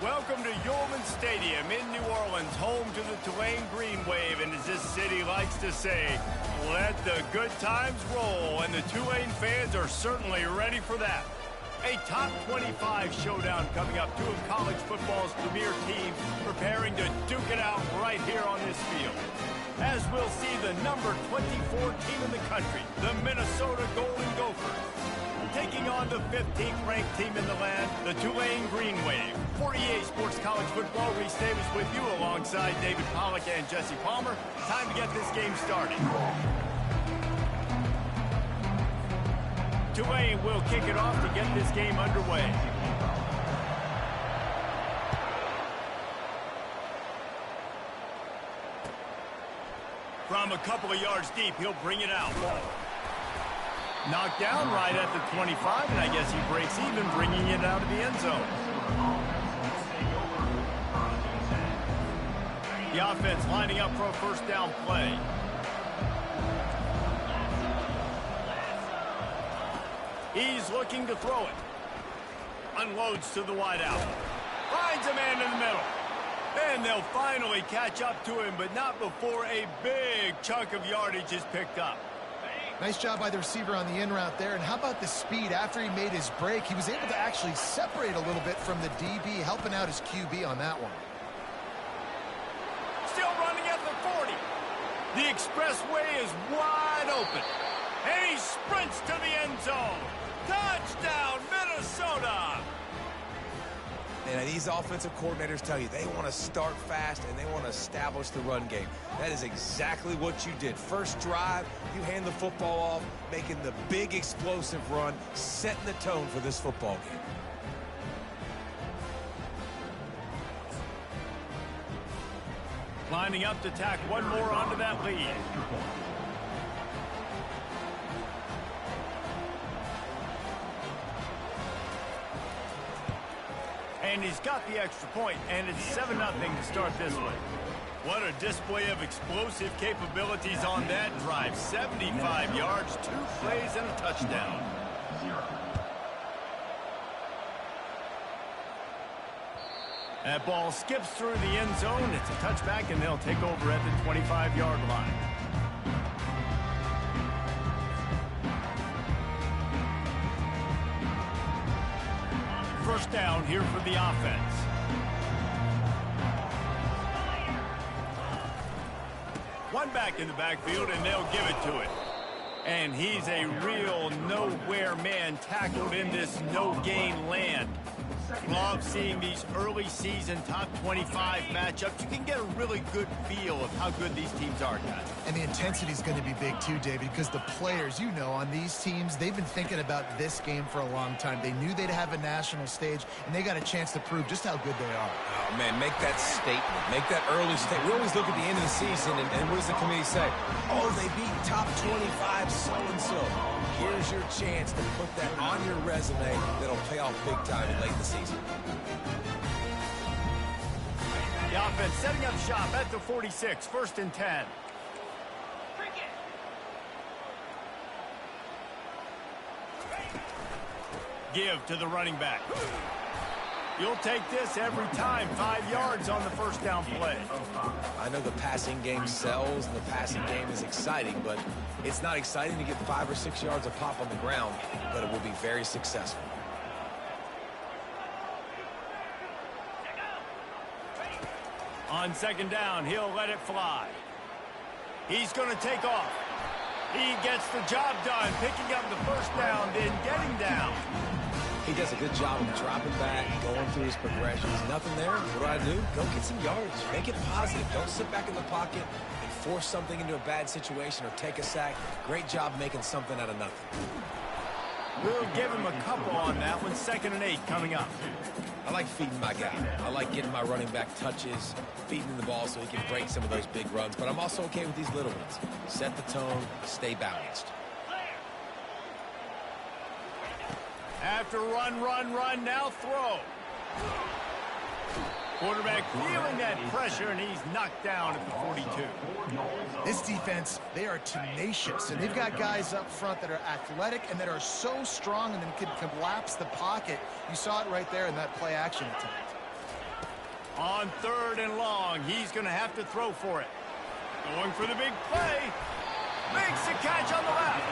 Welcome to Yorman Stadium in New Orleans, home to the Tulane Green Wave, and as this city likes to say, let the good times roll, and the Tulane fans are certainly ready for that. A top 25 showdown coming up, two of college football's premier teams preparing to duke it out right here on this field. As we'll see the number 24 team in the country, the Minnesota Golden Gophers, taking on the 15th ranked team in the land, the Tulane Green Wave. For EA Sports College Football, Reese Davis with you alongside David Pollack and Jesse Palmer. Time to get this game started. Tulane will kick it off to get this game underway. From a couple of yards deep, he'll bring it out. Knocked down right at the 25, and I guess he breaks even, bringing it out of the end zone. The offense lining up for a first down play. He's looking to throw it. Unloads to the wideout. Finds a man in the middle. And they'll finally catch up to him, but not before a big chunk of yardage is picked up. Nice job by the receiver on the in route there. And how about the speed? After he made his break, he was able to actually separate a little bit from the DB, helping out his QB on that one. Still running at the 40. The expressway is wide open. And he sprints to the end zone. Touchdown, Minnesota! And these offensive coordinators tell you they want to start fast and they want to establish the run game. That is exactly what you did. First drive, you hand the football off, making the big explosive run, setting the tone for this football game. Lining up to tack one more onto that lead. And he's got the extra point, and it's 7-0 to start this one. What a display of explosive capabilities on that drive. 75 yards, 2 plays, and a touchdown. That ball skips through the end zone. It's a touchback, and they'll take over at the 25-yard line. First down here for the offense. One back in the backfield, and they'll give it to it. And he's a real nowhere man tackled in this no-gain land. Love seeing these early season top 25 matchups. You can get a really good feel of how good these teams are, guys. And the intensity is going to be big too, David, because the players, you know, on these teams, they've been thinking about this game for a long time. They knew they'd have a national stage, and they got a chance to prove just how good they are. Oh, man, make that statement. Make that early statement. We always look at the end of the season, and what does the committee say? Oh, they beat top 25 so-and-so. Here's your chance to put that on your resume that'll pay off big time late in the season. The offense setting up shop at the 46, 1st and 10. Give to the running back. You'll take this every time. 5 yards on the first down play. I know the passing game sells and the passing game is exciting, but it's not exciting to get 5 or 6 yards of pop on the ground, but it will be very successful. On second down, he'll let it fly. He's going to take off. He gets the job done, picking up the first down, then getting down. He does a good job of dropping back, going through his progressions. Nothing there. What do? Go get some yards. Make it positive. Don't sit back in the pocket and force something into a bad situation or take a sack. Great job making something out of nothing. We'll give him a couple on that one. 2nd and 8 coming up. I like feeding my guy. I like getting my running back touches, feeding him the ball so he can break some of those big runs. But I'm also okay with these little ones. Set the tone, stay balanced. After run, now throw. Quarterback feeling that pressure, and he's knocked down at the 42. This defense, they are tenacious, and they've got guys up front that are athletic and that are so strong and then can collapse the pocket. You saw it right there in that play action attempt. On 3rd and long, he's going to have to throw for it. Going for the big play. Makes the catch on the left.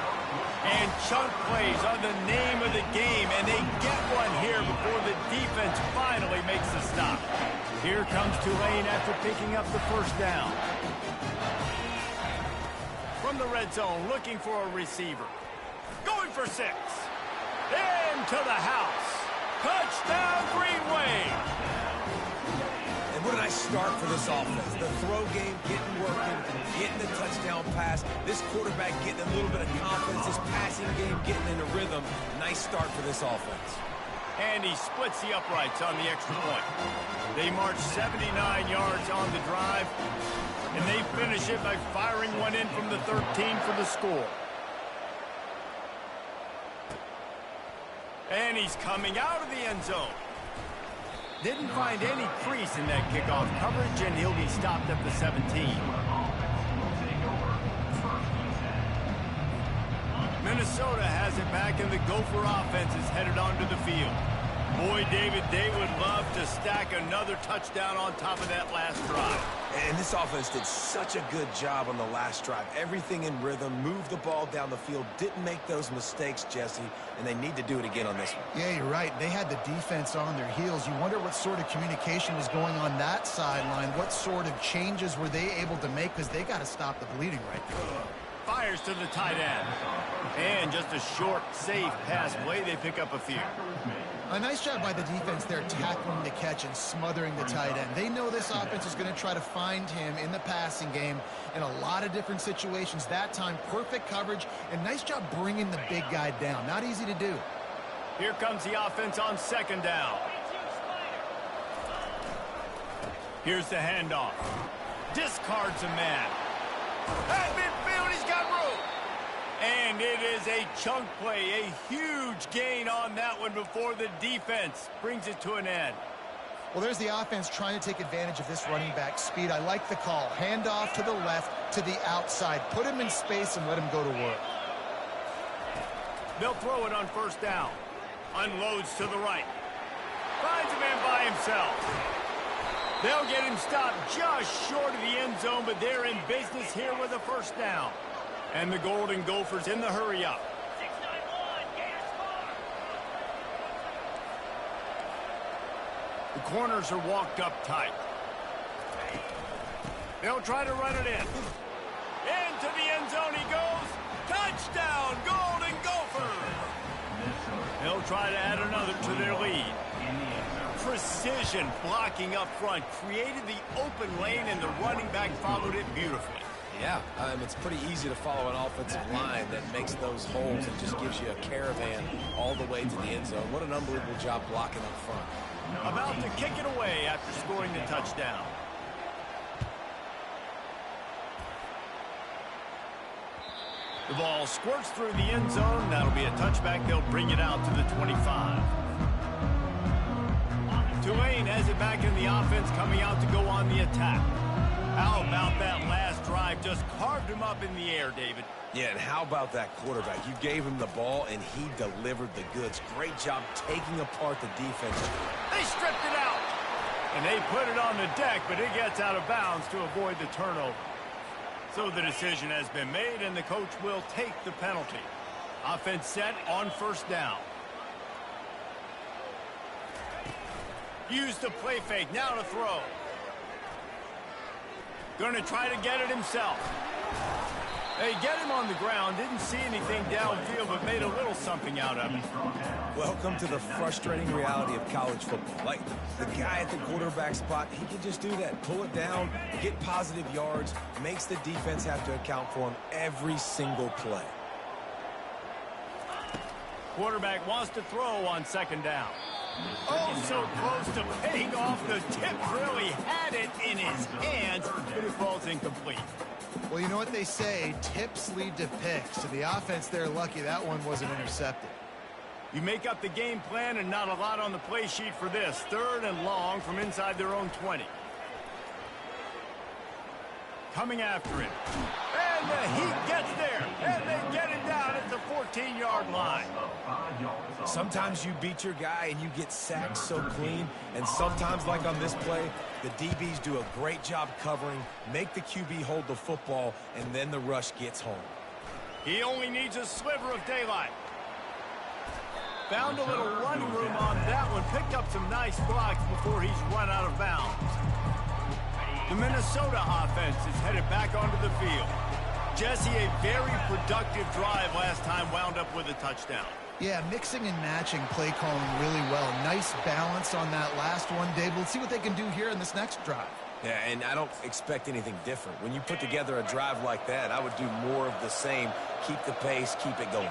And chunk plays are the name of the game, and they get one here before the defense finally makes the stop. Here comes Tulane after picking up the first down. From the red zone, looking for a receiver. Going for 6. Into the house. Touchdown, Green Wave. And what a nice start for this offense. The throw game getting working, getting the touchdown pass. This quarterback getting a little bit of confidence. This passing game getting in a rhythm. Nice start for this offense. And he splits the uprights on the extra point. They march 79 yards on the drive, and they finish it by firing one in from the 13 for the score. And he's coming out of the end zone. Didn't find any crease in that kickoff coverage, and he'll be stopped at the 17. Minnesota has it back, and the Gopher offense is headed onto the field. Boy, David, they would love to stack another touchdown on top of that last drive. And this offense did such a good job on the last drive. Everything in rhythm, moved the ball down the field, didn't make those mistakes, Jesse, and they need to do it again on this one. Yeah, you're right. They had the defense on their heels. You wonder what sort of communication was going on that sideline. What sort of changes were they able to make, because they got to stop the bleeding right there. Fires to the tight end. And just a short, safe pass play. They pick up a few. A nice job by the defense there, tackling the catch and smothering the tight end. They know this offense is going to try to find him in the passing game in a lot of different situations. That time, perfect coverage, and nice job bringing the big guy down. Not easy to do. Here comes the offense on 2nd down. Here's the handoff. Discards a man. At midfield, he's got room. And it is a chunk play, a huge gain on that one before the defense brings it to an end. Well, there's the offense trying to take advantage of this running back speed. I like the call. Hand off to the left, to the outside. Put him in space and let him go to work. They'll throw it on 1st down. Unloads to the right. Finds a man by himself. They'll get him stopped just short of the end zone, but they're in business here with a 1st down. And the Golden Gophers in the hurry-up. The corners are walked up tight. They'll try to run it in. Into the end zone he goes. Touchdown, Golden Gophers! They'll try to add another to their lead. Precision blocking up front created the open lane, and the running back followed it beautifully. Yeah, it's pretty easy to follow an offensive line that makes those holes and just gives you a caravan all the way to the end zone. What an unbelievable job blocking up front. About to kick it away after scoring the touchdown. The ball squirts through the end zone. That'll be a touchback. They'll bring it out to the 25. Tulane has it back in the offense, coming out to go on the attack. How about that last drive? Just carved him up in the air, David. Yeah, and how about that quarterback? You gave him the ball, and he delivered the goods. Great job taking apart the defense. They stripped it out. And they put it on the deck, but it gets out of bounds to avoid the turnover. So the decision has been made, and the coach will take the penalty. Offense set on 1st down. Use the play fake. Now to throw. Going to try to get it himself. They get him on the ground. Didn't see anything downfield, but made a little something out of it. Welcome to the frustrating reality of college football. Like, the guy at the quarterback spot, he can just do that. Pull it down, get positive yards, makes the defense have to account for him every single play. Quarterback wants to throw on 2nd down. Oh, so close to paying off. The tip really had it in his hands, but it falls incomplete. Well, you know what they say, tips lead to picks. So the offense, they're lucky that one wasn't intercepted. You make up the game plan, and not a lot on the play sheet for this. 3rd and long from inside their own 20. coming after him. And the Heat gets there, and they get it down at the 14-yard line. Sometimes you beat your guy and you get sacked so clean, and sometimes, like on this play, the DBs do a great job covering, make the QB hold the football, and then the rush gets home. He only needs a sliver of daylight. Found a little running room on that one. Picked up some nice blocks before he's run out of bounds. The Minnesota offense is headed back onto the field. Jesse, a very productive drive last time, wound up with a touchdown. Yeah, mixing and matching play calling really well. Nice balance on that last one, Dave. We'll see what they can do here in this next drive. Yeah, and I don't expect anything different. When you put together a drive like that, I would do more of the same. Keep the pace, keep it going.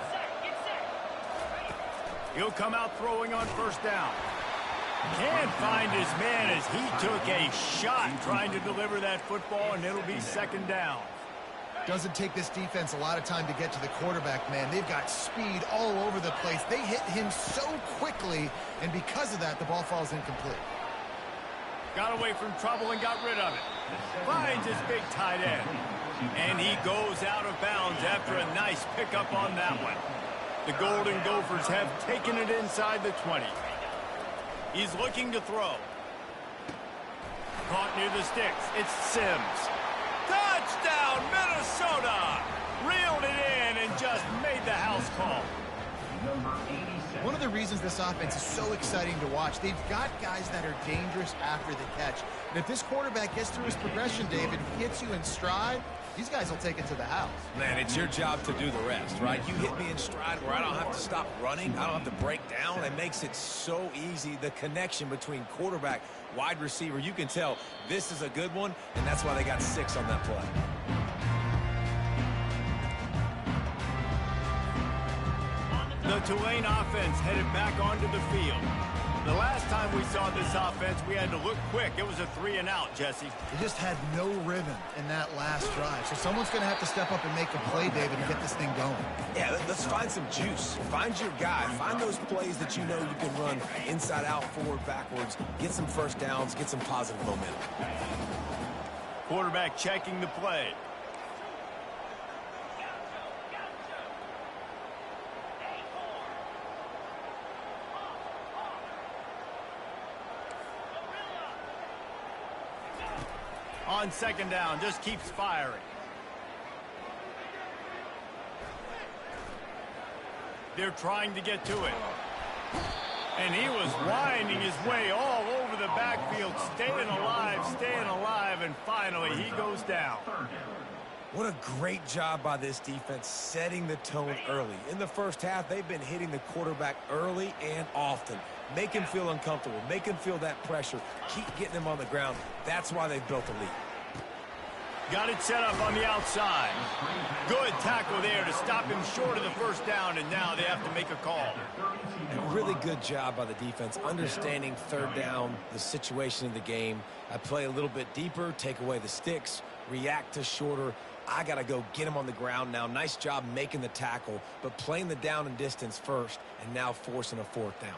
He'll come out throwing on first down. Can't find his man as he took a shot trying to deliver that football, and it'll be second down. Doesn't take this defense a lot of time to get to the quarterback, man. They've got speed all over the place. They hit him so quickly, and because of that, the ball falls incomplete. Got away from trouble and got rid of it. Finds his big tight end. And he goes out of bounds after a nice pickup on that one. The Golden Gophers have taken it inside the 20. He's looking to throw. Caught near the sticks. It's Sims. Touchdown, Minnesota! Reeled it in and just made the house call. One of the reasons this offense is so exciting to watch, they've got guys that are dangerous after the catch. And if this quarterback gets through his progression, David, gets you in stride, these guys will take it to the house. Man, it's your job to do the rest, right? You hit me in stride where I don't have to stop running. I don't have to break down. It makes it so easy. The connection between quarterback, wide receiver, you can tell this is a good one, and that's why they got 6 on that play. The Tulane offense headed back onto the field. The last time we saw this offense, we had to look quick. It was a 3-and-out, Jesse. They just had no rhythm in that last drive. So someone's going to have to step up and make a play, David, and get this thing going. Yeah, let's find some juice. Find your guy. Find those plays that you know you can run inside out, forward, backwards. Get some first downs. Get some positive momentum. Quarterback checking the play. On second down, just keeps firing. They're trying to get to it. And he was winding his way all over the backfield, staying alive, and finally he goes down. What a great job by this defense setting the tone early. In the first half, they've been hitting the quarterback early and often. Make him feel uncomfortable. Make him feel that pressure. Keep getting him on the ground. That's why they've built a lead. Got it set up on the outside. Good tackle there to stop him short of the first down, and now they have to make a call. A really good job by the defense, understanding third down, the situation of the game. I play a little bit deeper, take away the sticks, react to shorter. I got to go get him on the ground now. Nice job making the tackle, but playing the down and distance first, and now forcing a fourth down.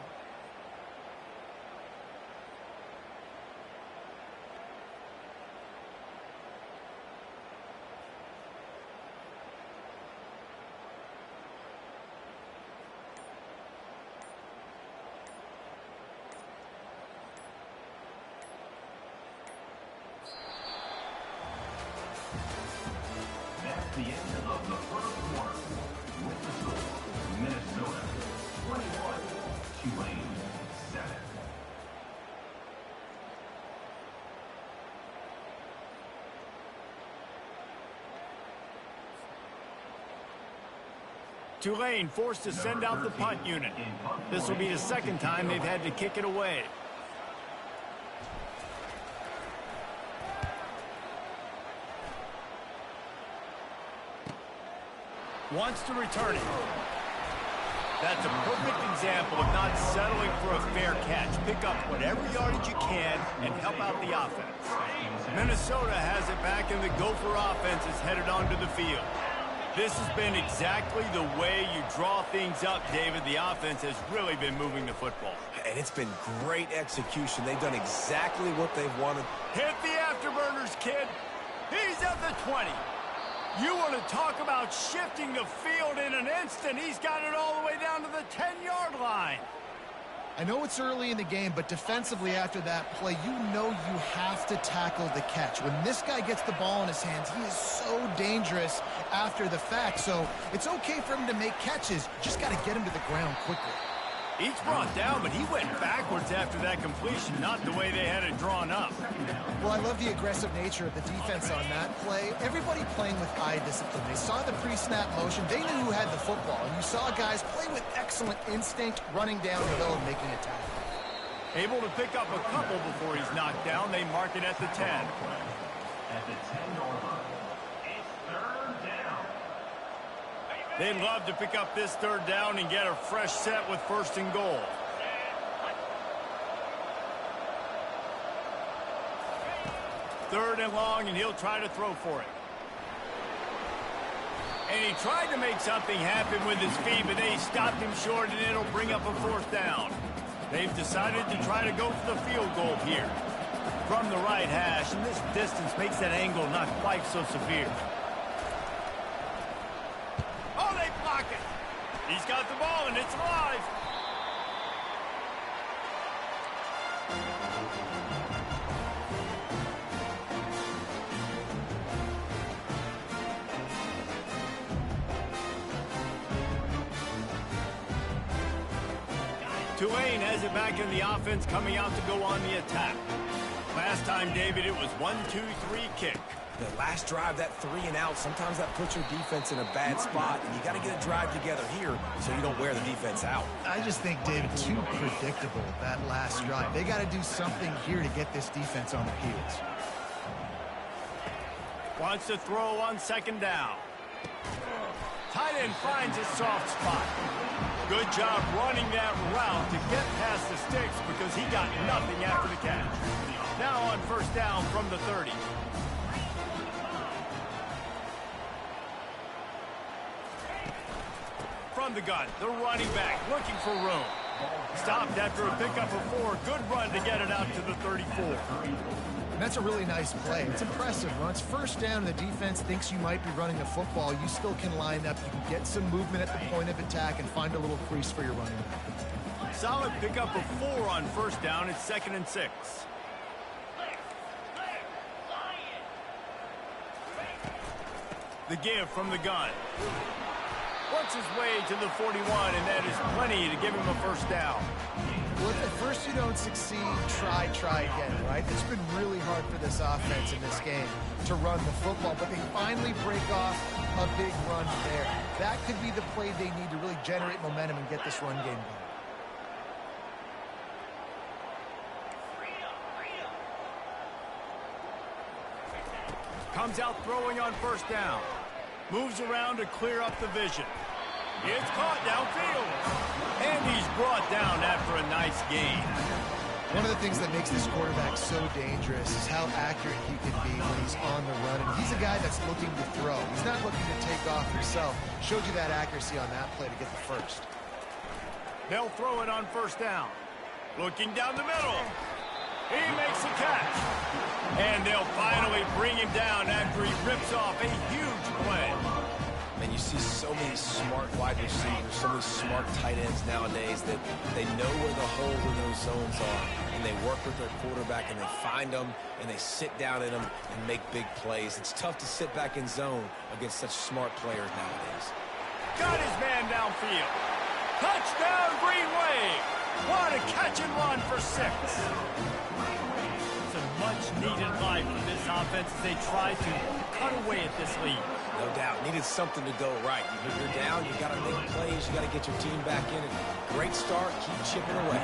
The end of the first quarter with the score, Minnesota 21, Tulane 7. Tulane forced to send out the punt unit. This will be the second time they've had to kick it away. Wants to return it. That's a perfect example of not settling for a fair catch. Pick up whatever yardage you can and help out the offense. Minnesota has it back, and the Gopher offense is headed onto the field. This has been exactly the way you draw things up, David. The offense has really been moving the football. And it's been great execution. They've done exactly what they've wanted. Hit the afterburners, kid. He's at the 20. You want to talk about shifting the field in an instant. He's got it all the way down to the 10-yard line. I know it's early in the game, but defensively after that play, you know you have to tackle the catch. When this guy gets the ball in his hands, he is so dangerous after the fact. So it's okay for him to make catches. Just got to get him to the ground quickly. He's brought down, but he went backwards after that completion, not the way they had it drawn up. Well, I love the aggressive nature of the defense on that play. Everybody playing with eye discipline. They saw the pre-snap motion. They knew who had the football. And you saw guys play with excellent instinct, running down the hill and making a tackle. Able to pick up a couple before he's knocked down. They mark it at the 10. At the 10-yard line, it's third down. They'd love to pick up this third down and get a fresh set with first and goal. Third and long, and he'll try to throw for it. And he tried to make something happen with his feet, but they stopped him short, and it'll bring up a fourth down. They've decided to try to go for the field goal here. From the right hash, and this distance makes that angle not quite so severe. Oh, they block it. He's got the ball, and it's alive. Tulane has it back in the offense, coming out to go on the attack. Last time, David, it was 1-2-3 kick. The last drive, that 3 and out, sometimes that puts your defense in a bad spot, and you got to get a drive together here so you don't wear the defense out. I just think, David, too predictable, that last drive. They got to do something here to get this defense on their heels. Wants to throw on second down. Tight end finds a soft spot. Good job running that route to get past the sticks because he got nothing after the catch. Now on first down from the 30. From the gun, the running back looking for room. Stopped after a pickup of 4. Good run to get it out to the 34. And that's a really nice play. It's impressive. When it's first down and the defense thinks you might be running the football, you still can line up. You can get some movement at the point of attack and find a little crease for your running back. Solid pickup of 4 on first down. It's 2nd and 6. The give from the gun. Works his way to the 41, and that is plenty to give him a first down. Well, if at first you don't succeed, try again, right? It's been really hard for this offense in this game to run the football, but they finally break off a big run there. That could be the play they need to really generate momentum and get this run game going. Comes out throwing on first down. Moves around to clear up the vision. It's caught downfield. And he's brought down after a nice gain. One of the things that makes this quarterback so dangerous is how accurate he can be when he's on the run. And he's a guy that's looking to throw. He's not looking to take off himself. Showed you that accuracy on that play to get the first. They'll throw it on first down. Looking down the middle. He makes the catch. And they'll finally bring him down after he rips off a huge play. And you see so many smart wide receivers, so many smart tight ends nowadays that they know where the holes in those zones are, and they work with their quarterback, and they find them, and they sit down in them and make big plays. It's tough to sit back in zone against such smart players nowadays. Got his man downfield. Touchdown, Green Wave. What a catch and run for 6. It's a much-needed life for this offense as they try to cut away at this lead. No doubt. Needed something to go right. You're down, you got to make plays, you got to get your team back in it. Great start, keep chipping away.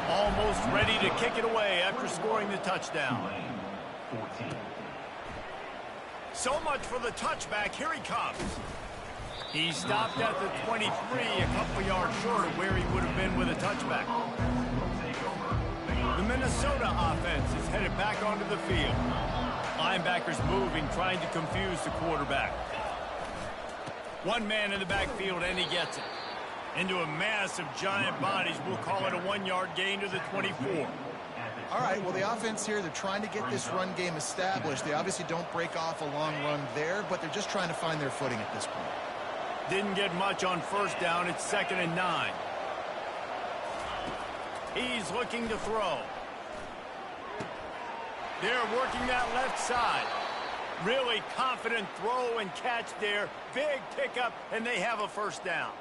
Almost ready to kick it away after scoring the touchdown. 14. So much for the touchback. Here he comes. He stopped at the 23, a couple yards short of where he would have been with a touchback. The Minnesota offense is headed back onto the field. Linebackers moving, trying to confuse the quarterback. One man in the backfield, and he gets it. Into a mass of giant bodies. We'll call it a 1-yard gain to the 24. All right, well, the offense here, they're trying to get this run game established. They obviously don't break off a long run there, but they're just trying to find their footing at this point. Didn't get much on first down. It's 2nd and 9. He's looking to throw. They're working that left side. Really confident throw and catch there. Big pickup, and they have a first down.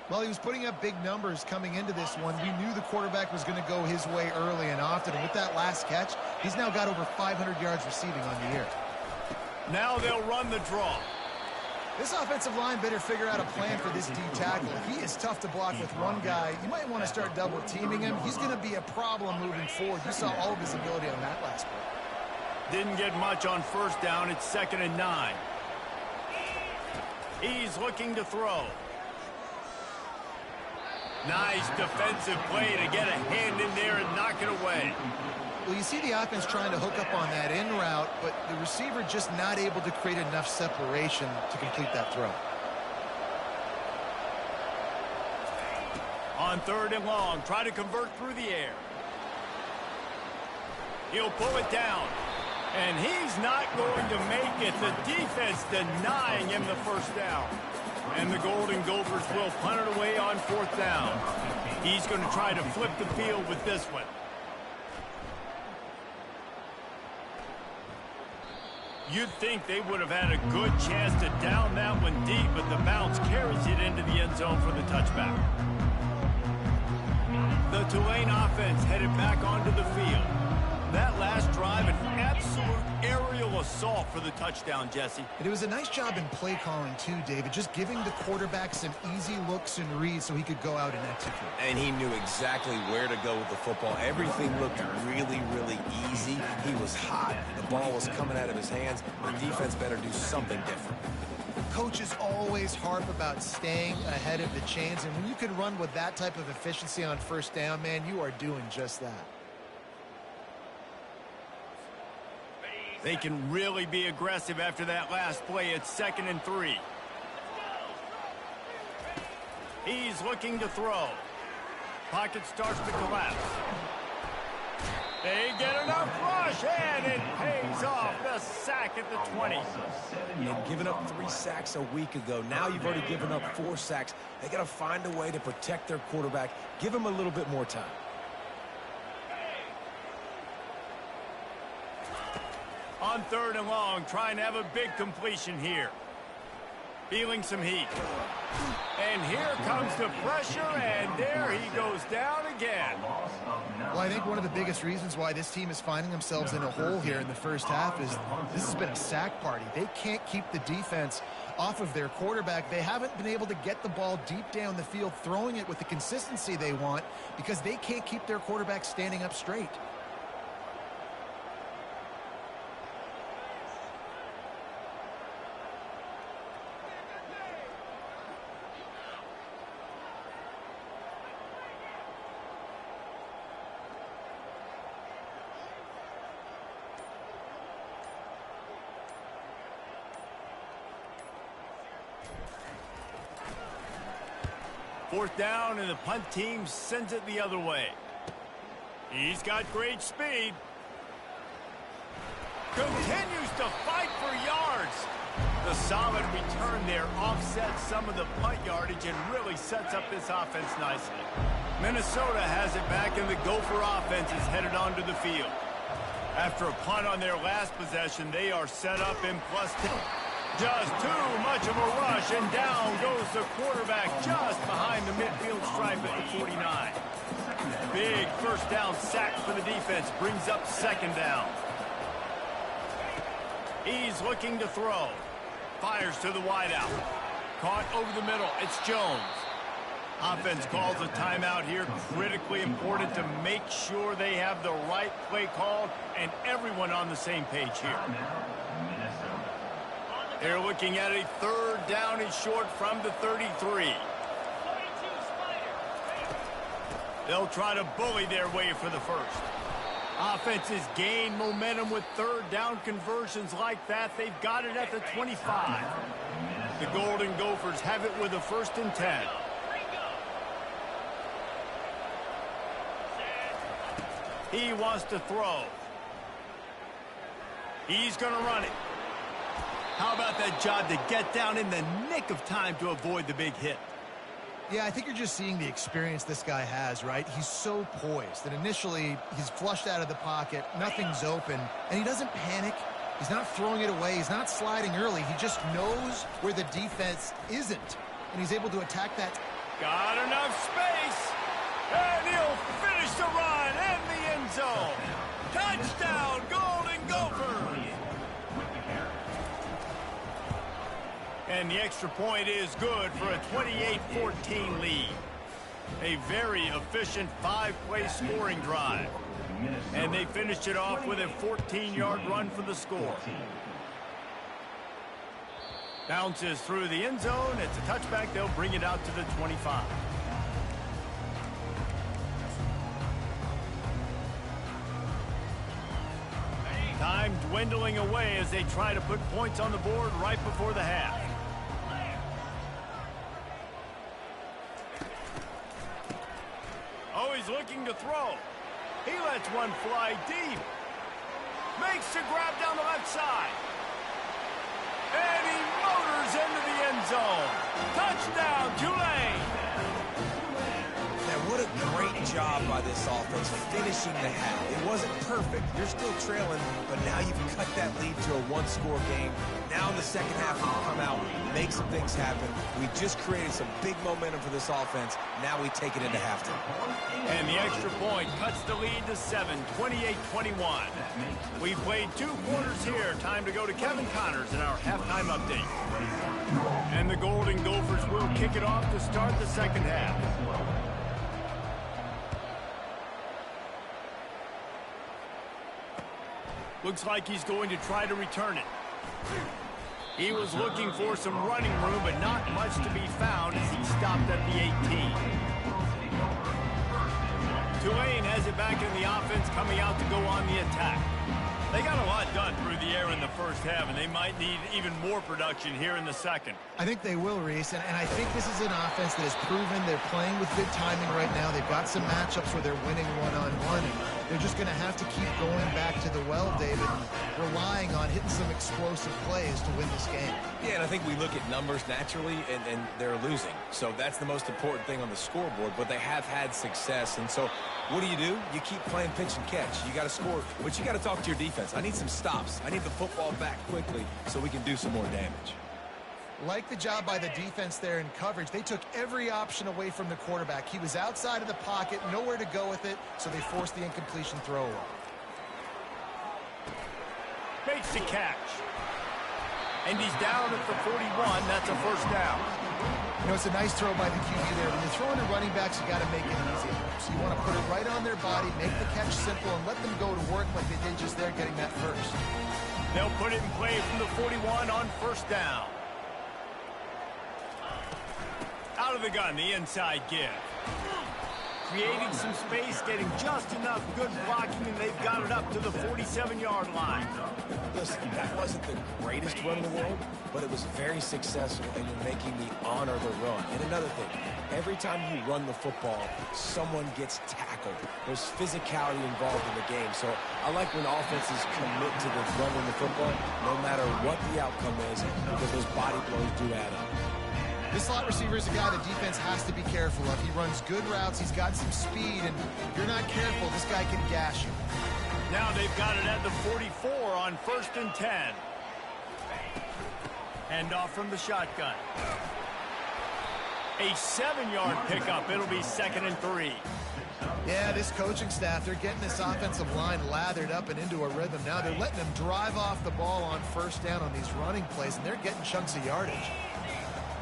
Well, he was putting up big numbers coming into this one. We knew the quarterback was going to go his way early and often. And with that last catch, he's now got over 500 yards receiving on the year. Now they'll run the draw. This offensive line better figure out a plan for this D tackle. He is tough to block with one guy. You might want to start double teaming him. He's going to be a problem moving forward. You saw all of his ability on that last play. Didn't get much on first down. It's 2nd and 9. He's looking to throw. Nice defensive play to get a hand in there and knock it away. Well, you see the offense trying to hook up on that in route, but the receiver just not able to create enough separation to complete that throw. On 3rd and long, try to convert through the air. He'll pull it down. And he's not going to make it. The defense denying him the first down. And the Golden Gophers will punt it away on 4th down. He's going to try to flip the field with this one. You'd think they would have had a good chance to down that one deep, but the bounce carries it into the end zone for the touchback. The Tulane offense headed back onto the field. That last drive, an absolute aerial assault for the touchdown, Jesse. And it was a nice job in play calling, too, David, just giving the quarterback some easy looks and reads so he could go out and execute. And he knew exactly where to go with the football. Everything looked really, really easy. He was hot. The ball was coming out of his hands. The defense better do something different. Coaches always harp about staying ahead of the chains, and when you can run with that type of efficiency on first down, man, you are doing just that. They can really be aggressive after that last play. It's 2nd and 3. He's looking to throw. Pocket starts to collapse. They get enough rush, and it pays off. The sack at the 20. And giving up 3 sacks a week ago. Now you've already given up 4 sacks. They got to find a way to protect their quarterback. Give him a little bit more time. On 3rd and long, trying to have a big completion here. Feeling some heat. And here comes the pressure, and there he goes down again. Well, I think one of the biggest reasons why this team is finding themselves in a hole here in the first half is this has been a sack party. They can't keep the defense off of their quarterback. They haven't been able to get the ball deep down the field, throwing it with the consistency they want because they can't keep their quarterback standing up straight. Fourth down, and the punt team sends it the other way. He's got great speed. Continues to fight for yards. The solid return there offsets some of the punt yardage and really sets up this offense nicely. Minnesota has it back, and the Gopher offense is headed onto the field. After a punt on their last possession, they are set up in +2. Just too much of a rush, and down goes the quarterback just behind the midfield stripe at the 49. Big first down sack for the defense, brings up 2nd down. He's looking to throw. Fires to the wideout. Caught over the middle. It's Jones. Offense calls a timeout here. Critically important to make sure they have the right play called and everyone on the same page here. They're looking at a 3rd down and short from the 33. They'll try to bully their way for the first. Offenses gain momentum with 3rd down conversions like that. They've got it at the 25. The Golden Gophers have it with a 1st and 10. He wants to throw. He's going to run it. How about that job to get down in the nick of time to avoid the big hit? Yeah, I think you're just seeing the experience this guy has, right? He's so poised that initially he's flushed out of the pocket, nothing's open, and he doesn't panic. He's not throwing it away. He's not sliding early. He just knows where the defense isn't, and he's able to attack that. Got enough space, and he'll finish the run in the end zone. Touchdown, Golden Gophers! And the extra point is good for a 28-14 lead. A very efficient 5-play scoring drive. And they finished it off with a 14-yard run for the score. Bounces through the end zone. It's a touchback. They'll bring it out to the 25. Time dwindling away as they try to put points on the board right before the half. Oh, he's looking to throw. He lets one fly deep. Makes the grab down the left side. And he motors into the end zone. Touchdown, Tulane. Man, what a great job by this offense finishing the half. It wasn't perfect. You're still trailing, but now you've cut that lead to a one-score game. Now in the second half, we can come out, make some things happen. We just created some big momentum for this offense. Now we take it into halftime. And the extra point cuts the lead to 7, 28-21. We've played 2 quarters here. Time to go to Kevin Connors in our halftime update. And the Golden Gophers will kick it off to start the second half. Looks like he's going to try to return it. He was looking for some running room, but not much to be found as he stopped at the 18. Tulane has it back in the offense, coming out to go on the attack. They got a lot done through the air in the first half, and they might need even more production here in the second. I think they will, Reese, and I think this is an offense that has proven they're playing with good timing right now. They've got some matchups where they're winning one-on-one, and they're just going to have to keep going back to the well, David, and relying on hitting some explosive plays to win this game. Yeah, and I think we look at numbers naturally, and they're losing. So that's the most important thing on the scoreboard, but they have had success. And so what do? You keep playing pitch and catch. You got to score, but you got to talk to your defense. I need some stops. I need the football back quickly so we can do some more damage. Like the job by the defense there in coverage. They took every option away from the quarterback. He was outside of the pocket, nowhere to go with it, so they forced the incompletion throw. Makes the catch. And he's down at the 41. That's a first down. You know, it's a nice throw by the QB there. When you're throwing to running backs, you got to make it easy. So you want to put it right on their body, make the catch simple, and let them go to work like they did just there getting that first. They'll put it in play from the 41 on first down. Out of the gun, the inside give. Creating some space, getting just enough good blocking, and they've got it up to the 47-yard line. Listen, that wasn't the greatest run in the world, but it was very successful, and you're making me honor the run. And another thing, every time you run the football, someone gets tackled. There's physicality involved in the game. So I like when offenses commit to the running the football, no matter what the outcome is, because those body blows do add up. This slot receiver is a guy the defense has to be careful of. He runs good routes. He's got some speed, and if you're not careful, this guy can gash you. Now they've got it at the 44 on 1st and 10. Hand off from the shotgun. A 7-yard pickup. It'll be 2nd and 3. Yeah, this coaching staff, they're getting this offensive line lathered up and into a rhythm. Now they're letting them drive off the ball on first down on these running plays, and they're getting chunks of yardage.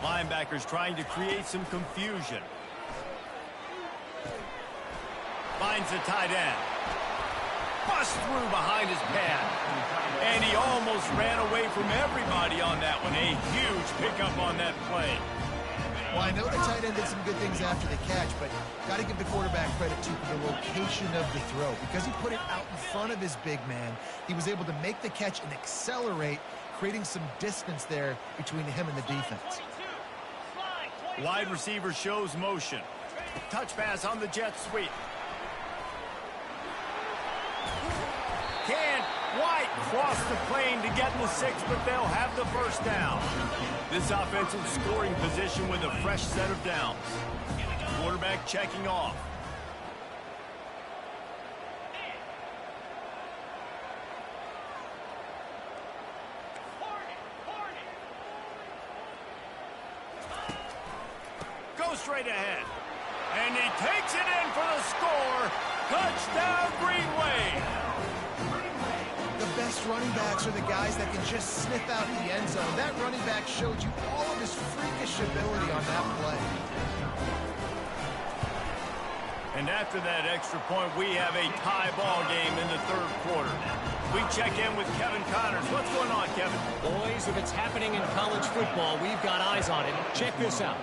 Linebackers trying to create some confusion. Finds the tight end. Bust through behind his pad. And he almost ran away from everybody on that one. A huge pickup on that play. Well, I know the tight end did some good things after the catch, but got to give the quarterback credit to the location of the throw. Because he put it out in front of his big man, he was able to make the catch and accelerate, creating some distance there between him and the defense. Wide receiver shows motion. Touch pass on the jet sweep. quite cross the plane to get in the 6, but they'll have the first down. This offensive scoring position with a fresh set of downs. Quarterback checking off. Go straight ahead. And he takes it in for the score. Touchdown, Green Wave. The best running backs are the guys that can just sniff out the end zone. That running back showed you all of his freakish ability on that play. And after that extra point, we have a tie ball game in the third quarter. We check in with Kevin Connors. What's going on, Kevin? Boys, if it's happening in college football, we've got eyes on it. Check this out.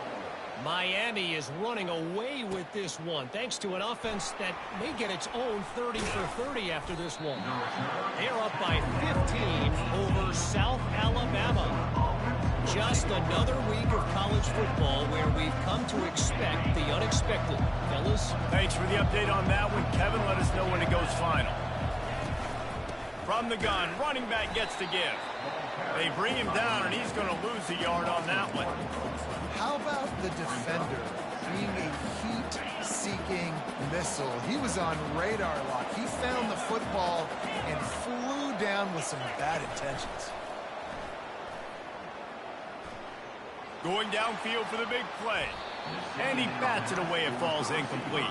Miami is running away with this one, thanks to an offense that may get its own 30 for 30 after this one. They're up by 15 over South Alabama. Just another week of college football where we've come to expect the unexpected. Fellas? Thanks for the update on that one, Kevin. Let us know when it goes final. From the gun, running back gets to give. They bring him down, and he's going to lose a yard on that one. How about the defender being a heat-seeking missile? He was on radar lock. He found the football and flew down with some bad intentions. Going downfield for the big play. And he bats it away. It falls incomplete.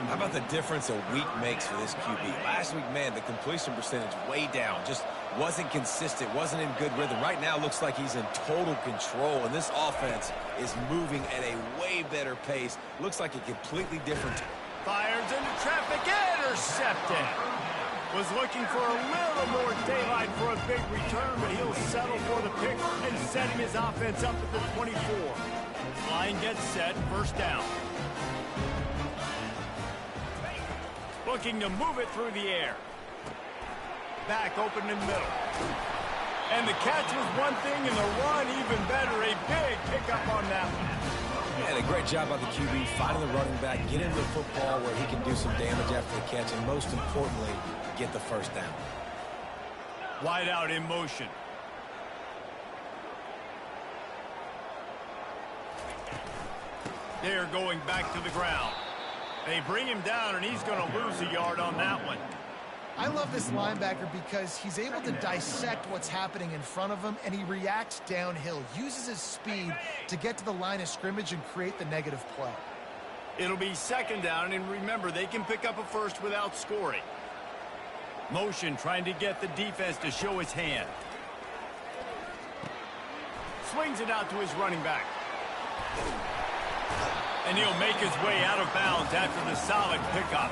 How about the difference a week makes for this QB? Last week, man, the completion percentage way down. Just wasn't consistent, wasn't in good rhythm. Right now, looks like he's in total control, and this offense is moving at a way better pace. Looks like a completely different... Fires into traffic, intercepted. Was looking for a little more daylight for a big return, but he'll settle for the pick and setting his offense up at the 24. Line gets set, first down. Looking to move it through the air. Back open in the middle. And the catch was one thing, and the run even better. A big pickup on that one. Yeah, a great job by the QB, finding the running back, get into the football where he can do some damage after the catch, and most importantly, get the first down. Wide out in motion. They're going back to the ground. They bring him down, and he's going to lose a yard on that one. I love this linebacker because he's able to dissect what's happening in front of him, and he reacts downhill, uses his speed to get to the line of scrimmage and create the negative play. It'll be second down, and remember, they can pick up a first without scoring. Motion trying to get the defense to show his hand. Swings it out to his running back. And he'll make his way out of bounds after the solid pickup.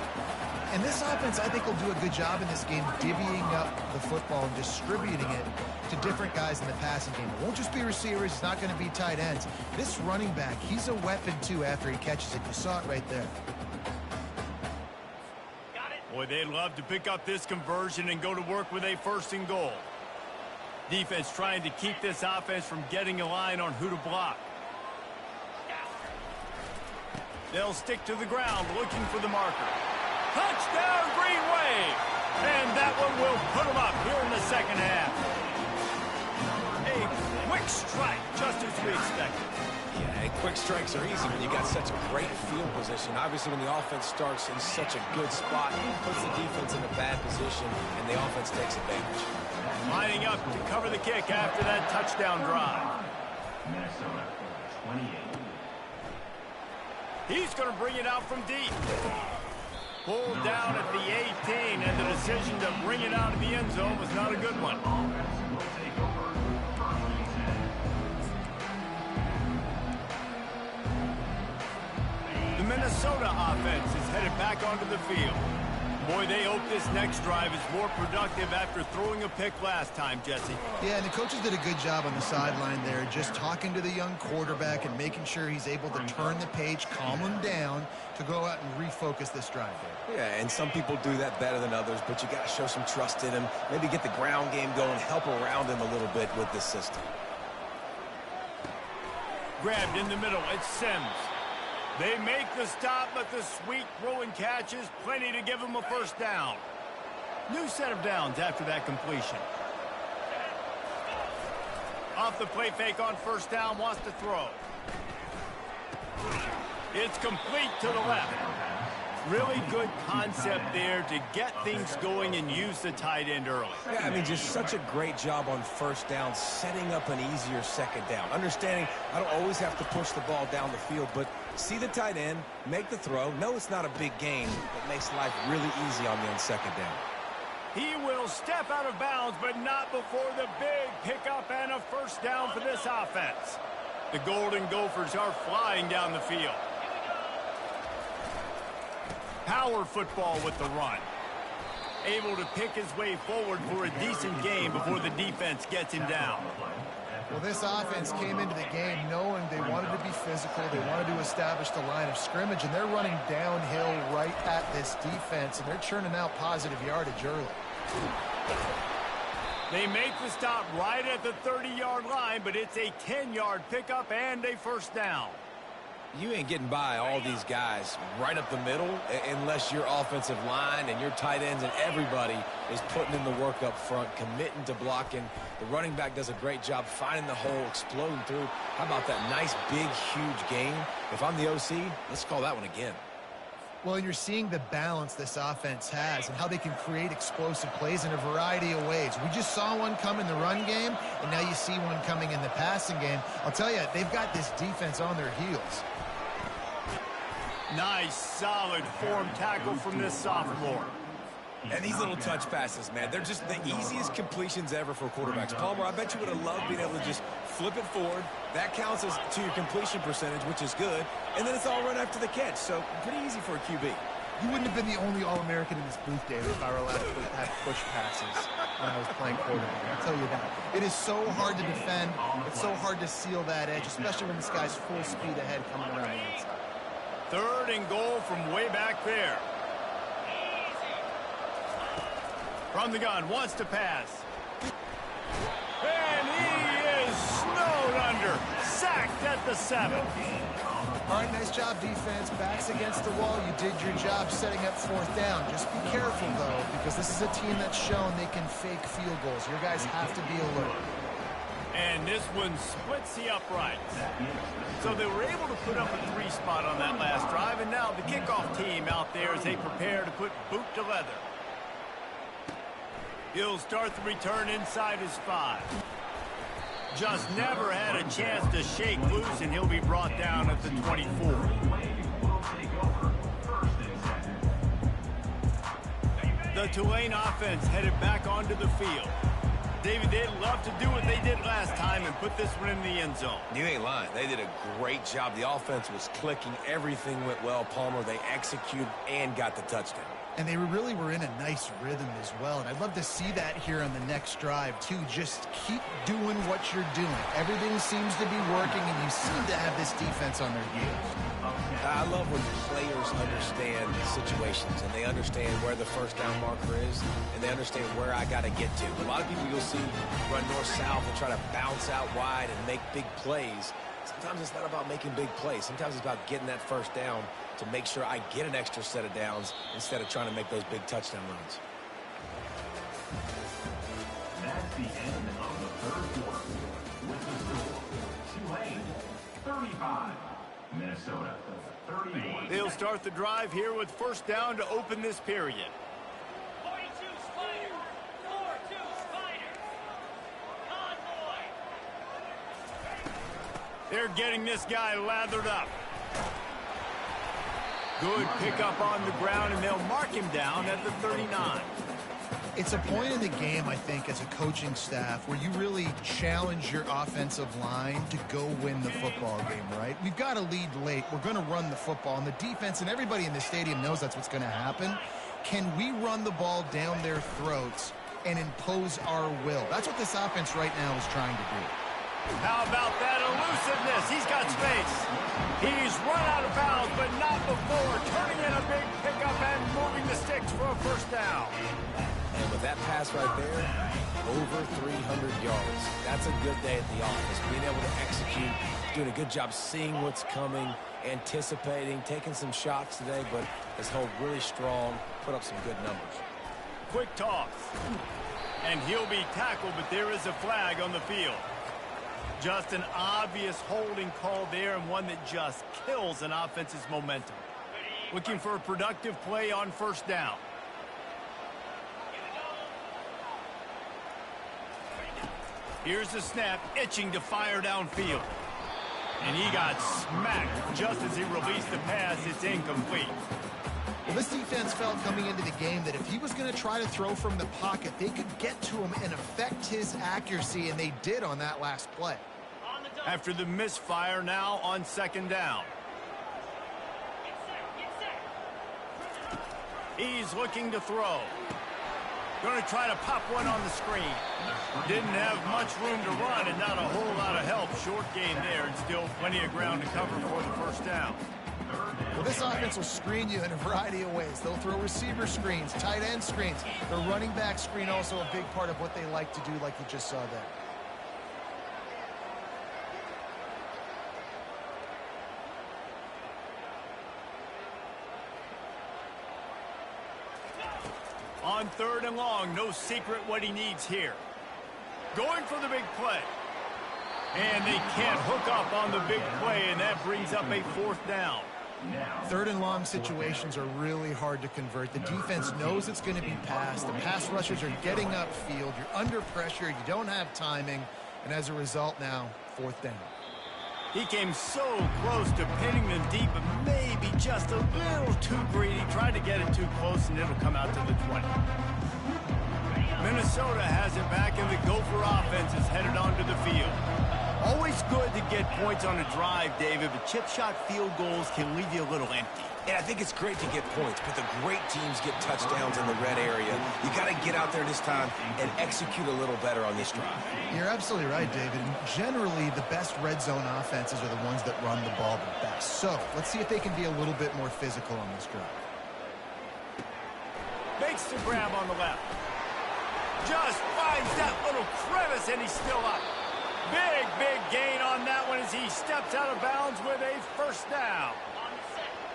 And this offense, I think, will do a good job in this game divvying up the football and distributing it to different guys in the passing game. It won't just be receivers. It's not going to be tight ends. This running back, he's a weapon, too, after he catches it. You saw it right there. Boy, they'd love to pick up this conversion and go to work with a first and goal. Defense trying to keep this offense from getting a line on who to block. They'll stick to the ground looking for the marker. Touchdown, Green Wave! And that one will put them up here in the second half. A quick strike, just as we expected. Yeah, and quick strikes are easy when you got such a great field position. Obviously, when the offense starts in such a good spot, it puts the defense in a bad position, and the offense takes advantage. Lining up to cover the kick after that touchdown drive. Minnesota, 28. He's going to bring it out from deep. Pulled down at the 18, and the decision to bring it out of the end zone was not a good one. The Minnesota offense is headed back onto the field. Boy, they hope this next drive is more productive after throwing a pick last time, Jesse. Yeah, and the coaches did a good job on the sideline there, just talking to the young quarterback and making sure he's able to turn the page, calm him down to go out and refocus this drive there. Yeah, and some people do that better than others, but you got to show some trust in him, maybe get the ground game going, help around him a little bit with this system. Grabbed in the middle, it's Sims. They make the stop, but the sweet throw and catch is plenty to give them a first down. New set of downs after that completion. Off the play fake on first down, wants to throw. It's complete to the left. Really good concept there to get things going and use the tight end early. Yeah, I mean, just such a great job on first down, setting up an easier second down. Understanding I don't always have to push the ball down the field, but see the tight end, make the throw. No, it's not a big gain. It makes life really easy on me on second down. He will step out of bounds, but not before the big pickup and a first down for this offense. The Golden Gophers are flying down the field. Power football with the run. Able to pick his way forward for a decent game before the defense gets him down. Well, this offense came into the game knowing they wanted to be physical. They wanted to establish the line of scrimmage, and they're running downhill right at this defense, and they're churning out positive yardage early. They make the stop right at the 30-yard line, but it's a 10-yard pickup and a first down. You ain't getting by all these guys right up the middle unless your offensive line and your tight ends and everybody is putting in the work up front, committing to blocking. The running back does a great job finding the hole, exploding through. How about that nice, big, huge gain? If I'm the OC, let's call that one again. Well, and you're seeing the balance this offense has and how they can create explosive plays in a variety of ways. We just saw one come in the run game, and now you see one coming in the passing game. I'll tell you, they've got this defense on their heels. Nice, solid form tackle from this sophomore. And these little touch passes, man, they're just the easiest completions ever for quarterbacks. Palmer, I bet you would have loved being able to just flip it forward. That counts as to your completion percentage, which is good. And then it's all run after the catch, so pretty easy for a QB. You wouldn't have been the only All-American in this booth, David, if I were allowed to have push passes when I was playing quarterback. I'll tell you that. It is so hard to defend. It's so hard to seal that edge, especially when this guy's full speed ahead coming around the inside. Third and goal from way back there. From the gun, wants to pass. And he is snowed under. Sacked at the 7. All right, nice job, defense. Backs against the wall. You did your job setting up fourth down. Just be careful, though, because this is a team that's shown they can fake field goals. Your guys have to be alert. And this one splits the uprights. So they were able to put up a 3 spot on that last drive, and now the kickoff team out there as they prepare to put boot to leather. He'll start the return inside his 5. Just never had a chance to shake loose, and he'll be brought down at the 24. The Tulane offense headed back onto the field. David, they'd love to do what they did last time and put this one in the end zone. You ain't lying. They did a great job. The offense was clicking. Everything went well. Palmer, they executed and got the touchdown. And they really were in a nice rhythm as well. And I'd love to see that here on the next drive, too. Just keep doing what you're doing. Everything seems to be working, and you seem to have this defense on their heels. I love when players understand situations, and they understand where the first down marker is, and they understand where I got to get to. A lot of people you'll see run north-south and try to bounce out wide and make big plays. Sometimes it's not about making big plays. Sometimes it's about getting that first down to make sure I get an extra set of downs instead of trying to make those big touchdown runs. That's the end of the third quarter. With the score, Tulane 35, Minnesota 31. They'll start the drive here with first down to open this period. 42 Spider, 4-2 Spider, convoy. They're getting this guy lathered up. Good pickup on the ground, and they'll mark him down at the 39. It's a point in the game, I think, as a coaching staff where you really challenge your offensive line to go win the football game, right? We've got to lead late. We're going to run the football, and the defense and everybody in the stadium knows that's what's going to happen. Can we run the ball down their throats and impose our will? That's what this offense right now is trying to do. How about that elusiveness? He's got space. He's run out of bounds, but not before turning in a big pickup and moving the sticks for a first down. And with that pass right there, over 300 yards. That's a good day at the office. Being able to execute, doing a good job seeing what's coming, anticipating, taking some shots today, but has held really strong, put up some good numbers. quick toss. And he'll be tackled, but there is a flag on the field. Just an obvious holding call there, and one that just kills an offense's momentum. Looking for a productive play on first down. Here's the snap, itching to fire downfield. And he got smacked just as he released the pass. It's incomplete. Well, this defense felt coming into the game that if he was going to try to throw from the pocket, they could get to him and affect his accuracy, and they did on that last play. After the misfire, now on second down. He's looking to throw. Going to try to pop one on the screen. Didn't have much room to run and not a whole lot of help. Short gain there and still plenty of ground to cover for the first down. Well, this offense will screen you in a variety of ways. They'll throw receiver screens, tight end screens. The running back screen also a big part of what they like to do, like you just saw there. On third and long, no secret what he needs here. Going for the big play. And they can't hook up on the big play, and that brings up a fourth down. Third and long situations are really hard to convert. The defense knows it's going to be passed. The pass rushers are getting upfield. You're under pressure. You don't have timing. And as a result now, fourth down. He came so close to pinning them deep, but maybe just a little too greedy. Tried to get it too close, and it'll come out to the 20. Minnesota has it back, and the Gopher offense is headed onto the field. Always good to get points on a drive, David, but chip shot field goals can leave you a little empty. And I think it's great to get points, but the great teams get touchdowns in the red area. You got to get out there this time and execute a little better on this drive. You're absolutely right, David. And generally, the best red zone offenses are the ones that run the ball the best. So let's see if they can be a little bit more physical on this drive. Makes the grab on the left. Just finds that little crevice, and he's still up. Big gain on that one as he steps out of bounds with a first down.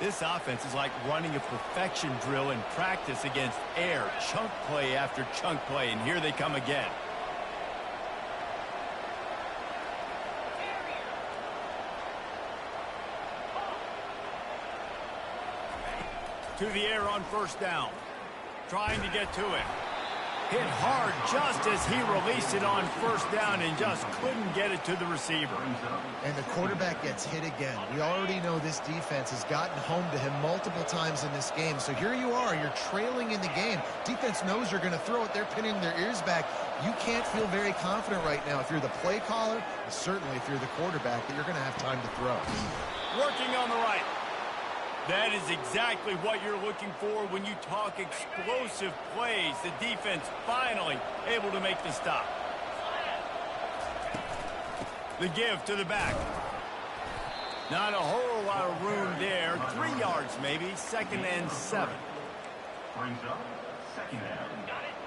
This offense is like running a perfection drill in practice against air. Chunk play after chunk play, and here they come again. To the air on first down. Trying to get to it. Hit hard just as he released it on first down and just couldn't get it to the receiver. And the quarterback gets hit again. We already know this defense has gotten home to him multiple times in this game. So here you are, you're trailing in the game. Defense knows you're going to throw it. They're pinning their ears back. You can't feel very confident right now if you're the play caller, and certainly if you're the quarterback, that you're going to have time to throw. Working on the right. That is exactly what you're looking for when you talk explosive plays. The defense finally able to make the stop. The give to the back. Not a whole lot of room there. 3 yards maybe. 2nd and 7. Brings up second down.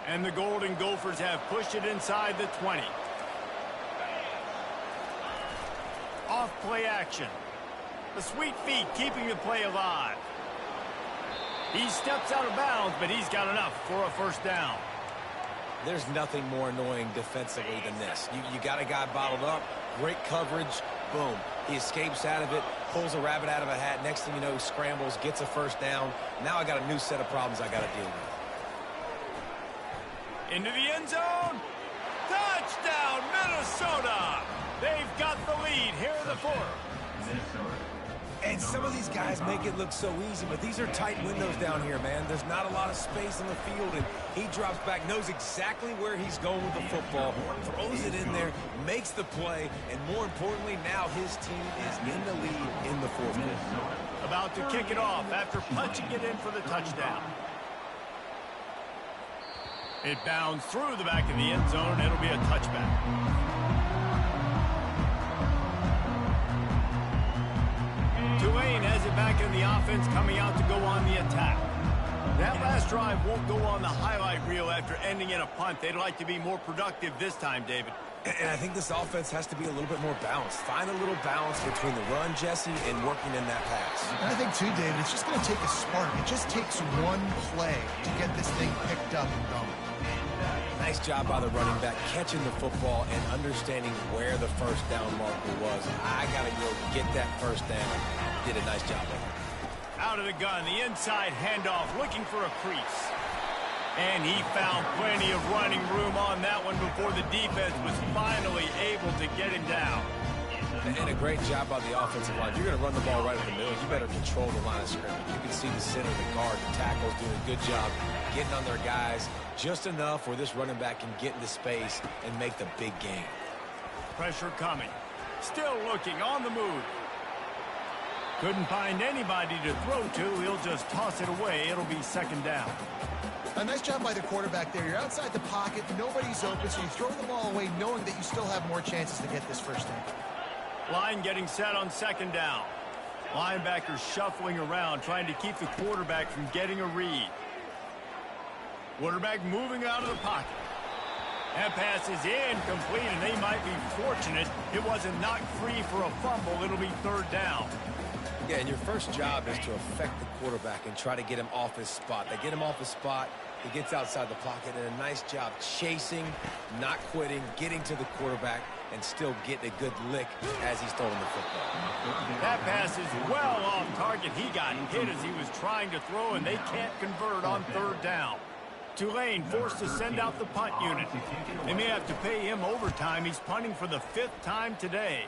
And the Golden Gophers have pushed it inside the 20. Off play action. The sweet feet keeping the play alive. He steps out of bounds, but he's got enough for a first down. There's nothing more annoying defensively than this. You got a guy bottled up, great coverage, boom. He escapes out of it, pulls a rabbit out of a hat. Next thing you know, he scrambles, gets a first down. Now I got a new set of problems I got to deal with. Into the end zone. Touchdown, Minnesota. They've got the lead here in the fourth. Minnesota. And some of these guys make it look so easy, but these are tight windows down here, man. There's not a lot of space on the field, and he drops back, knows exactly where he's going with the football, throws it in there, makes the play, and more importantly, now his team is in the lead in the fourth quarter. About to kick it off after punching it in for the touchdown. It bounds through the back of the end zone, and it'll be a touchback. Tulane has it back in the offense, coming out to go on the attack. That last drive won't go on the highlight reel after ending in a punt. They'd like to be more productive this time, David. And I think this offense has to be a little bit more balanced. Find a little balance between the run, Jesse, and working in that pass. And I think, too, David, it's just going to take a spark. It just takes one play to get this thing picked up and going. Nice job by the running back, catching the football and understanding where the first down marker was. I got to go get that first down. Did a nice job of it. Out of the gun, the inside handoff, looking for a crease. And he found plenty of running room on that one before the defense was finally able to get him down. And a great job by the offensive line. If you're going to run the ball right at the middle, you better control the line of scrimmage. You can see the center, the guard, the tackles doing a good job getting on their guys just enough where this running back can get into space and make the big game. Pressure coming. Still looking on the move. Couldn't find anybody to throw to. He'll just toss it away. It'll be second down. A nice job by the quarterback there. You're outside the pocket. Nobody's open, so you throw the ball away knowing that you still have more chances to get this first down. Line getting set on second down. Linebackers shuffling around, trying to keep the quarterback from getting a read. Quarterback moving out of the pocket. That pass is incomplete, and they might be fortunate it wasn't knocked free for a fumble. It'll be third down. Yeah, and your first job is to affect the quarterback and try to get him off his spot. They get him off his spot, he gets outside the pocket, and a nice job chasing, not quitting, getting to the quarterback, and still getting a good lick as he's throwing the football. That pass is well off target. He got hit as he was trying to throw, and they can't convert on third down. Tulane forced to send out the punt unit. They may have to pay him overtime. He's punting for the 5th time today.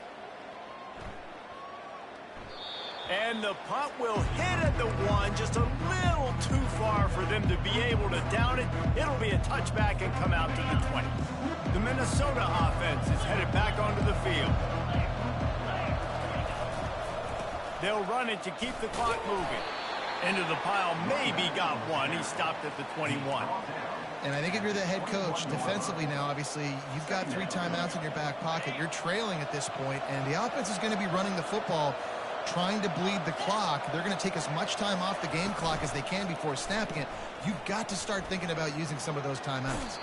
And the punt will hit at the 1, just a little too far for them to be able to down it. It'll be a touchback and come out to the 20. The Minnesota offense is headed back onto the field. They'll run it to keep the clock moving. Into the pile, maybe got one. He stopped at the 21. And I think if you're the head coach, defensively now, obviously, you've got 3 timeouts in your back pocket. You're trailing at this point, and the offense is going to be running the football, trying to bleed the clock. They're going to take as much time off the game clock as they can before snapping it. You've got to start thinking about using some of those timeouts.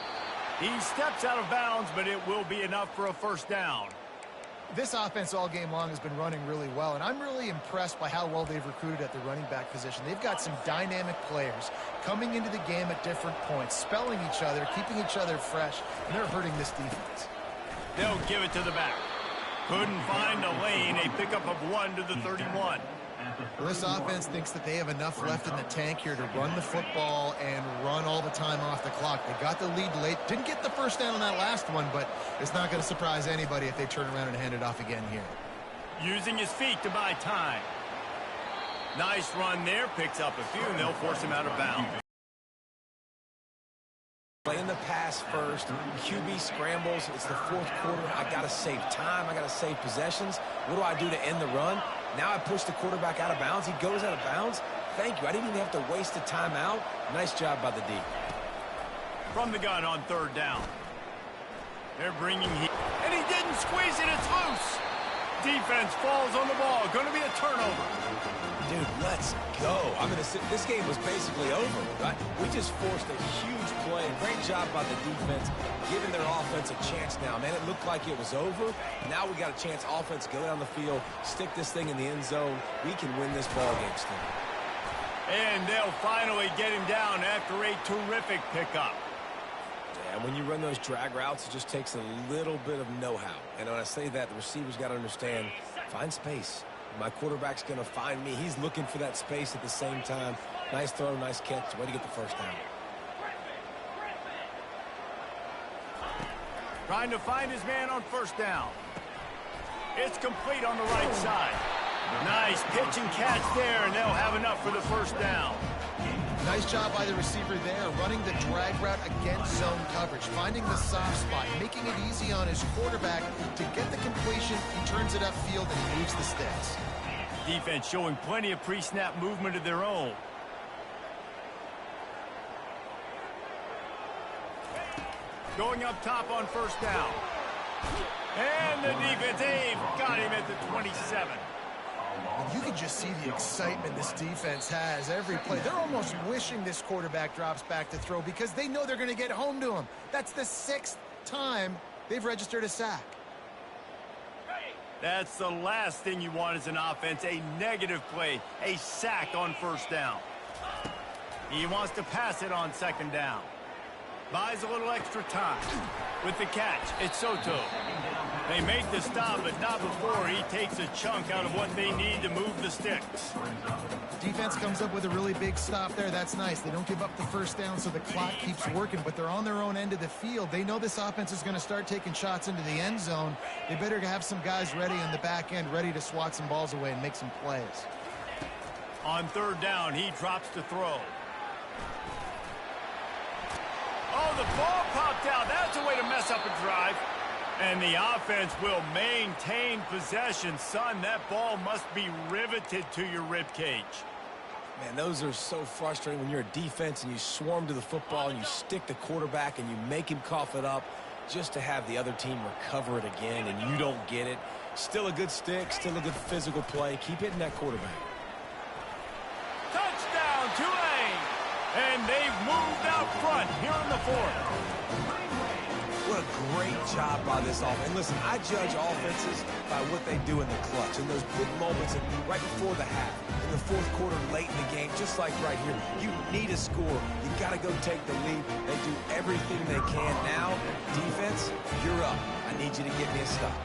He steps out of bounds, but it will be enough for a first down. This offense all game long has been running really well, and I'm really impressed by how well they've recruited at the running back position. They've got some dynamic players coming into the game at different points, spelling each other, keeping each other fresh, and they're hurting this defense. They'll give it to the back. Couldn't find a lane. A pickup of 1 to the 31. Well, this offense thinks that they have enough left in the tank here to run the football and run all the time off the clock. They got the lead late. Didn't get the first down on that last one, but it's not going to surprise anybody if they turn around and hand it off again here. Using his feet to buy time. Nice run there. Picks up a few, and they'll force him out of bounds. Playing the pass first. QB scrambles. It's the 4th quarter. I got to save time. I got to save possessions. What do I do to end the run? Now I push the quarterback out of bounds. He goes out of bounds. Thank you. I didn't even have to waste a timeout. Nice job by the D. From the gun on third down. They're bringing heat. And he didn't squeeze it. It's loose. Defense falls on the ball. Going to be a turnover. Dude, let's go. I'm going to say this game was basically over, right? We just forced a huge play. Great job by the defense, giving their offense a chance now. Man, it looked like it was over. Now we got a chance. Offense, go down the field, stick this thing in the end zone. We can win this ball game still. And they'll finally get him down after a terrific pickup. And when you run those drag routes, it just takes a little bit of know-how. And when I say that, the receivers got to understand, find space. My quarterback's going to find me. He's looking for that space at the same time. Nice throw, nice catch. Way to get the first down. Trying to find his man on first down. It's complete on the right side. Nice pitch and catch there, and they'll have enough for the first down. Nice job by the receiver there, running the drag route against zone coverage, finding the soft spot, making it easy on his quarterback to get the completion. He turns it upfield and he moves the sticks. Defense showing plenty of pre-snap movement of their own. Going up top on first down. And the defense, they've got him at the 27. You can just see the excitement this defense has every play. They're almost wishing this quarterback drops back to throw because they know they're going to get home to him. That's the 6th time They've registered a sack. That's the last thing you want as an offense, a negative play, a sack on first down. He wants to pass it on second down. Buys a little extra time. With the catch, it's Soto. They make the stop, but not before he takes a chunk out of what they need to move the sticks. Defense comes up with a really big stop there. That's nice. They don't give up the first down, so the clock keeps working, but they're on their own end of the field. They know this offense is going to start taking shots into the end zone. They better have some guys ready on the back end, ready to swat some balls away and make some plays. On third down, he drops to throw. Oh, the ball popped out. That's a way to mess up a drive. And the offense will maintain possession. Son, that ball must be riveted to your ribcage. Man, those are so frustrating when you're a defense and you swarm to the football and you stick the quarterback and you make him cough it up just to have the other team recover it again and you don't get it. Still a good stick, still a good physical play. Keep hitting that quarterback. Touchdown, Tulane! And they've moved out front here in the fourth. What a great job by this offense. And listen, I judge offenses by what they do in the clutch. In those big moments right before the half, in the fourth quarter, late in the game, just like right here, you need a score. You got to go take the lead. They do everything they can. Now, defense, you're up. I need you to get me a stop.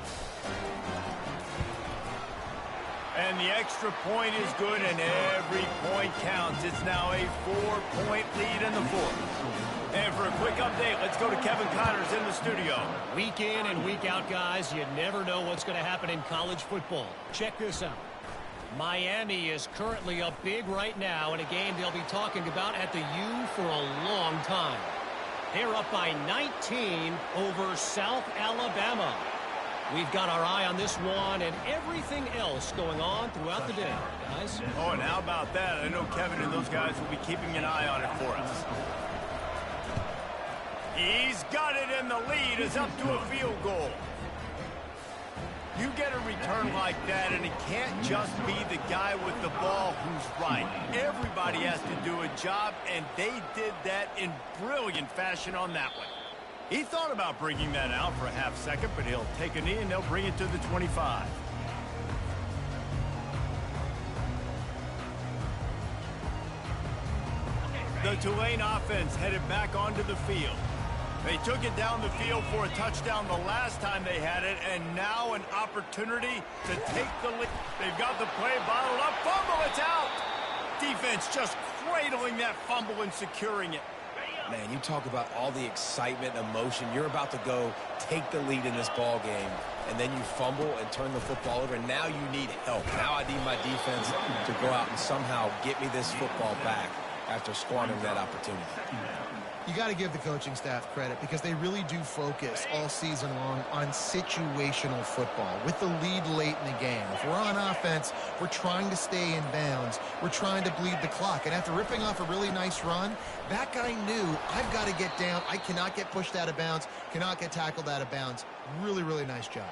And the extra point is good, and every point counts. It's now a 4-point lead in the fourth. And for a quick update, let's go to Kevin Connors in the studio. Week in and week out, guys, you never know what's going to happen in college football. Check this out. Miami is currently up big right now in a game they'll be talking about at the U for a long time. They're up by 19 over South Alabama. We've got our eye on this one and everything else going on throughout the day, guys. Oh, and how about that? I know Kevin and those guys will be keeping an eye on it for us. He's got it, and the lead is up to a field goal. You get a return like that, and it can't just be the guy with the ball who's right. Everybody has to do a job, and they did that in brilliant fashion on that one. He thought about bringing that out for a half second, but he'll take a knee, and they'll bring it to the 25. The Tulane offense headed back onto the field. They took it down the field for a touchdown the last time they had it, and now an opportunity to take the lead. They've got the play bottled up. Fumble, it's out. Defense just cradling that fumble and securing it. Man, you talk about all the excitement and emotion. You're about to go take the lead in this ball game, and then you fumble and turn the football over, and now you need help. Now I need my defense to go out and somehow get me this football back after squandering that opportunity. You got to give the coaching staff credit because they really do focus all season long on situational football with the lead late in the game. If we're on offense, we're trying to stay in bounds. We're trying to bleed the clock. And after ripping off a really nice run, that guy knew, I've got to get down. I cannot get pushed out of bounds, cannot get tackled out of bounds. Really, really nice job.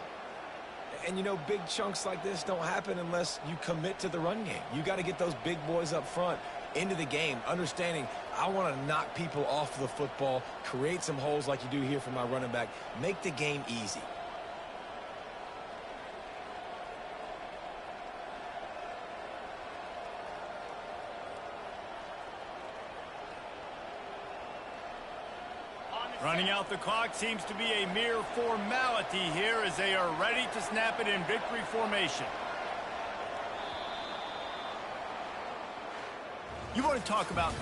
And, you know, big chunks like this don't happen unless you commit to the run game. You got to get those big boys up front into the game, understanding I want to knock people off the football, create some holes like you do here for my running back, make the game easy. Running out the clock seems to be a mere formality here as they are ready to snap it in victory formation. You want to talk about